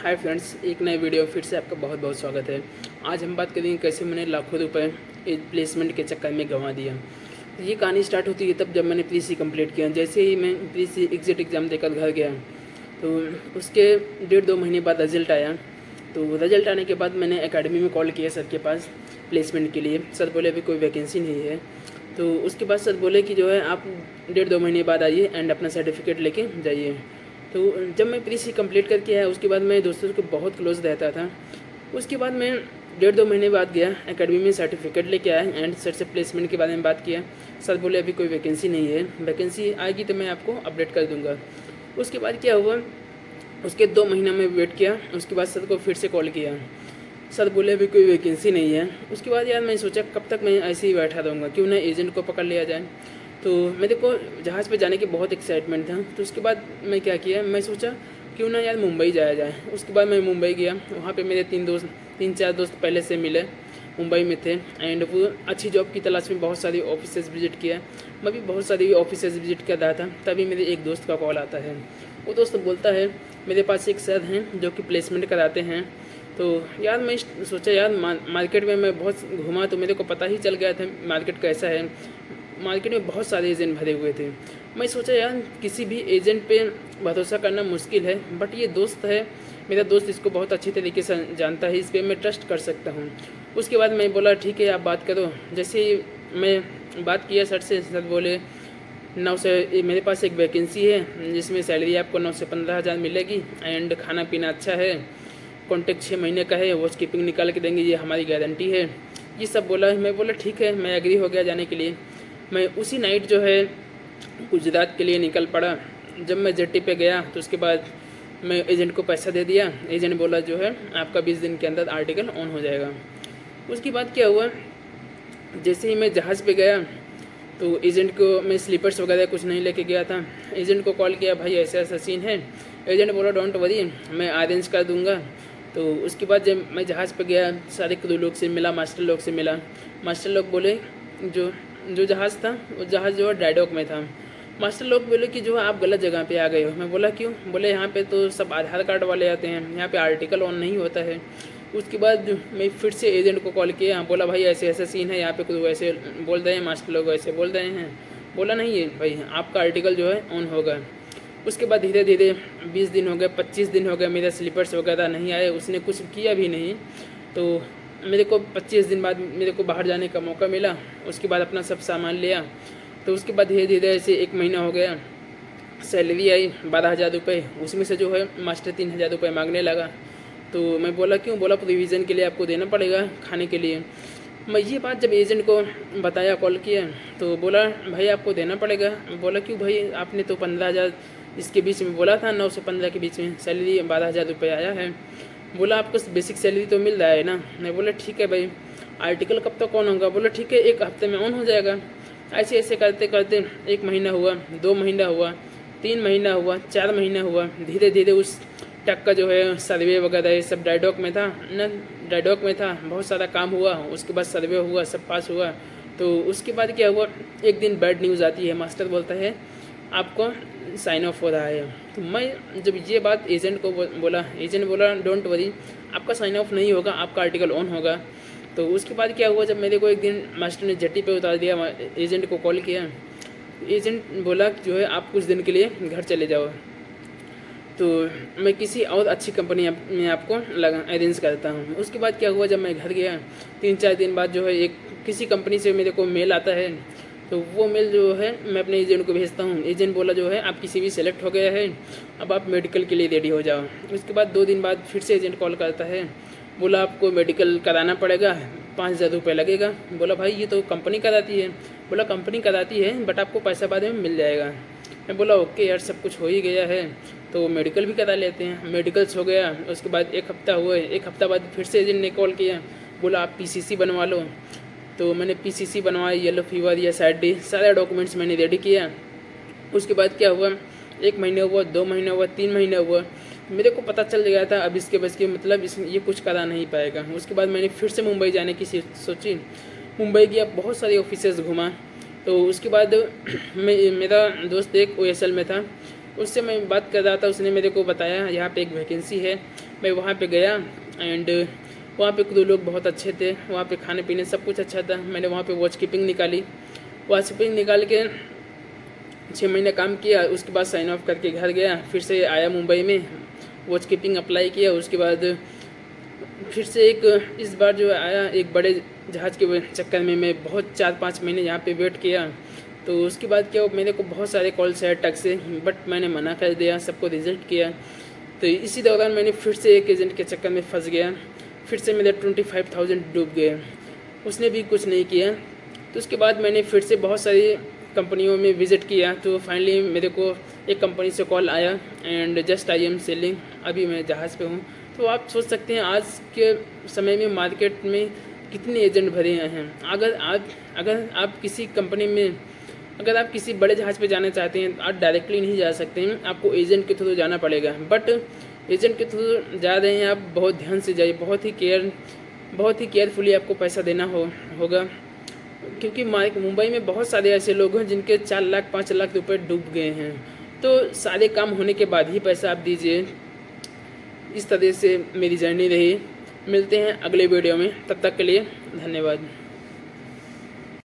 Hi friends, एक नए video फिर से आपका बहुत बहुत स्वागत है। आज हम बात करेंगे कैसे मैंने लाखों रुपए प्लेसमेंट के चक्कर में गंवा दिया। ये कहानी स्टार्ट होती है तब जब मैंने प्री सी कंप्लीट किया। जैसे ही मैं प्री सी एग्जिट एग्ज़ाम देकर घर गया तो उसके 1.5-2 महीने बाद रिज़ल्ट आया। तो रिज़ल्ट आने के बाद मैंने एकेडमी में कॉल किया सर के पास प्लेसमेंट के लिए। सर बोले अभी कोई वैकेंसी नहीं है। तो उसके बाद सर बोले कि जो है आप 1.5-2 महीने बाद आइए एंड अपना सर्टिफिकेट लेके जाइए। तो जब मैं प्री सी कंप्लीट करके आया उसके बाद मैं दोस्तों के बहुत क्लोज रहता था। उसके बाद मैं 1.5-2 महीने बाद गया एकेडमी में, सर्टिफिकेट लेके आया एंड सर से प्लेसमेंट के बारे में बात किया। सर बोले अभी कोई वैकेंसी नहीं है, वैकेंसी आएगी तो मैं आपको अपडेट कर दूंगा। उसके बाद क्या हुआ, उसके 2 महीना में वेट किया। उसके बाद सर को फिर से कॉल किया, सर बोले अभी कोई वैकेंसी नहीं है। उसके बाद यार मैं सोचा कब तक मैं ऐसे ही बैठा रहूँगा, क्यों ना एजेंट को पकड़ लिया जाए। तो मेरे को जहाज़ पे जाने की बहुत एक्साइटमेंट था। तो उसके बाद मैं क्या किया, मैं सोचा क्यों ना यार मुंबई जाया जाए। उसके बाद मैं मुंबई गया। वहाँ पे मेरे 3-4 दोस्त पहले से मिले, मुंबई में थे एंड वो अच्छी जॉब की तलाश में बहुत सारी ऑफिसेज विजिट किया। मैं भी बहुत सारी ऑफिसेज विजिट कर रहा था, तभी मेरे एक दोस्त का कॉल आता है। वो दोस्त बोलता है मेरे पास एक सर हैं जो कि प्लेसमेंट कराते हैं। तो यार मैं सोचा यार मार्केट में मैं बहुत घूमा तो मेरे को पता ही चल गया था मार्केट कैसा है। मार्केट में बहुत सारे एजेंट भरे हुए थे। मैं सोचा यार किसी भी एजेंट पे भरोसा करना मुश्किल है, बट ये दोस्त है मेरा दोस्त, इसको बहुत अच्छी तरीके से जानता है, इस पर मैं ट्रस्ट कर सकता हूँ। उसके बाद मैं बोला ठीक है आप बात करो। जैसे ही मैं बात किया सर से, सर बोले 9 से मेरे पास एक वैकेंसी है जिसमें सैलरी आपको 9 से 15 हज़ार मिलेगी एंड खाना पीना अच्छा है, कॉन्ट्रैक्ट 6 महीने का है, वॉच कीपिंग निकाल के देंगे, ये हमारी गारंटी है। ये सब बोला। मैं बोला ठीक है, मैं एग्री हो गया जाने के लिए। मैं उसी नाइट जो है गुजरात के लिए निकल पड़ा। जब मैं जेट्टी पे गया तो उसके बाद मैं एजेंट को पैसा दे दिया। एजेंट बोला जो है आपका 20 दिन के अंदर आर्टिकल ऑन हो जाएगा। उसके बाद क्या हुआ, जैसे ही मैं जहाज़ पे गया तो एजेंट को मैं स्लीपर्स वगैरह कुछ नहीं लेके गया था। एजेंट को कॉल किया, भाई ऐसा ऐसा सीन है। एजेंट बोला डोंट वरी, मैं अरेंज कर दूंगा। तो उसके बाद जब मैं जहाज़ पे गया सारे क्रू लोग से मिला, मास्टर लोग से मिला। मास्टर लोग बोले जो जहाज़ था वो जहाज़ जो है ड्राई डॉक में था। मास्टर लोग बोले कि जो है आप गलत जगह पे आ गए हो। मैं बोला क्यों? बोले यहाँ पे तो सब आधार कार्ड वाले आते हैं, यहाँ पे आर्टिकल ऑन नहीं होता है। उसके बाद मैं फिर से एजेंट को कॉल किया, बोला भाई ऐसे ऐसा सीन है, यहाँ पे कुछ ऐसे बोल रहे हैं, मास्टर लोग ऐसे बोल रहे हैं। बोला नहीं है भाई, आपका आर्टिकल जो है ऑन होगा। उसके बाद धीरे धीरे 20 दिन हो गए, 25 दिन हो गए, मेरा स्लीपर्स वगैरह नहीं आए, उसने कुछ किया भी नहीं। तो मेरे को 25 दिन बाद मेरे को बाहर जाने का मौका मिला। उसके बाद अपना सब सामान लिया। तो उसके बाद धीरे धीरे ऐसे 1 महीना हो गया, सैलरी आई 12,000 रुपये। उसमें से जो है मास्टर 3,000 रुपये मांगने लगा। तो मैं बोला क्यों? बोला प्रोविज़न के लिए आपको देना पड़ेगा, खाने के लिए। मैं ये बात जब एजेंट को बताया, कॉल किया, तो बोला भाई आपको देना पड़ेगा। बोला क्यों भाई, आपने तो 15,000 इसके बीच में बोला था, 9 से 15 के बीच में सैलरी 12,000 रुपये आया है। बोला आपको बेसिक सैलरी तो मिल रहा है ना। मैं बोला ठीक है भाई, आर्टिकल कब तक ऑन होगा? बोला ठीक है 1 हफ्ते में ऑन हो जाएगा। ऐसे ऐसे करते करते 1 महीना हुआ, 2 महीना हुआ, 3 महीना हुआ, 4 महीना हुआ। धीरे धीरे उस टक का जो है सर्वे वगैरह ये सब ड्राई में था न, ड्राई में था, बहुत सारा काम हुआ। उसके बाद सर्वे हुआ, सब पास हुआ। तो उसके बाद क्या हुआ, एक दिन बैड न्यूज़ आती है, मास्टर बोलता है आपको साइन ऑफ हो रहा है। तो मैं जब ये बात एजेंट को बोला, एजेंट बोला डोंट वरी, आपका साइन ऑफ नहीं होगा, आपका आर्टिकल ऑन होगा। तो उसके बाद क्या हुआ, जब मेरे को एक दिन मास्टर ने जेट्टी पे उतार दिया, एजेंट को कॉल किया। एजेंट बोला जो है आप कुछ दिन के लिए घर चले जाओ, तो मैं किसी और अच्छी कंपनी में आपको अरेंज करता हूँ। उसके बाद क्या हुआ, जब मैं घर गया 3-4 दिन बाद जो है एक किसी कंपनी से मेरे को मेल आता है। तो वो मेल जो है मैं अपने एजेंट को भेजता हूँ। एजेंट बोला जो है आपकी CV सेलेक्ट हो गया है, अब आप मेडिकल के लिए रेडी हो जाओ। उसके बाद 2 दिन बाद फिर से एजेंट कॉल करता है, बोला आपको मेडिकल कराना पड़ेगा, 5,000 रुपये लगेगा। बोला भाई ये तो कंपनी कराती है। बोला कंपनी कराती है बट आपको पैसा बाद में मिल जाएगा। मैं बोला ओके यार, सब कुछ हो ही गया है तो मेडिकल भी करा लेते हैं। मेडिकल्स हो गया। उसके बाद 1 हफ्ता हुए, 1 हफ्ता बाद फिर से एजेंट ने कॉल किया, बोला आप PCC बनवा लो। तो मैंने PCC बनवाई, येलो फीवर या SAD सारे डॉक्यूमेंट्स मैंने रेडी किया। उसके बाद क्या हुआ, 1 महीने हुआ, 2 महीने हुआ, 3 महीने हुआ। मेरे को पता चल गया था अब इसके बस के मतलब ये कुछ करा नहीं पाएगा। उसके बाद मैंने फिर से मुंबई जाने की सोची। मुंबई गया, बहुत सारी ऑफिसेज घूमा। तो उसके बाद मेरा दोस्त एक OSL में था, उससे मैं बात कर रहा था, उसने मेरे को बताया यहाँ पे एक वैकेंसी है। मैं वहाँ पे गया एंड वहाँ पे 2 लोग बहुत अच्छे थे, वहाँ पे खाने पीने सब कुछ अच्छा था। मैंने वहाँ पे वॉच कीपिंग निकाली, वॉच कीपिंग निकाल के 6 महीने काम किया। उसके बाद साइन ऑफ करके घर गया, फिर से आया मुंबई में, वॉच कीपिंग अप्लाई किया। उसके बाद फिर से इस बार जो आया एक बड़े जहाज़ के चक्कर में मैं बहुत 4-5 महीने यहाँ पे वेट किया। तो उसके बाद क्या, मेरे को बहुत सारे कॉल्स आए टक से, बट मैंने मना कर दिया, सबको रिजेक्ट किया। तो इसी दौरान मैंने फिर से एक एजेंट के चक्कर में फंस गया, फिर से मेरे 25,000 डूब गए, उसने भी कुछ नहीं किया। तो उसके बाद मैंने फिर से बहुत सारी कंपनियों में विज़िट किया, तो फाइनली मेरे को एक कंपनी से कॉल आया and just I am selling, अभी मैं जहाज़ पे हूँ। तो आप सोच सकते हैं आज के समय में मार्केट में कितने एजेंट भरे हैं। अगर आप किसी कंपनी में, अगर आप किसी बड़े जहाज़ पे जाना चाहते हैं, आप डायरेक्टली नहीं जा सकते हैं, आपको एजेंट के थ्रू जाना पड़ेगा। बट एजेंट के थ्रू जा रहे हैं आप, बहुत ध्यान से जाइए, बहुत ही केयरफुली आपको पैसा देना होगा, क्योंकि मुंबई में बहुत सारे ऐसे लोग हैं जिनके 4 लाख 5 लाख रुपए डूब गए हैं। तो सारे काम होने के बाद ही पैसा आप दीजिए। इस तरह से मेरी जर्नी रही। मिलते हैं अगले वीडियो में, तब तक के लिए धन्यवाद।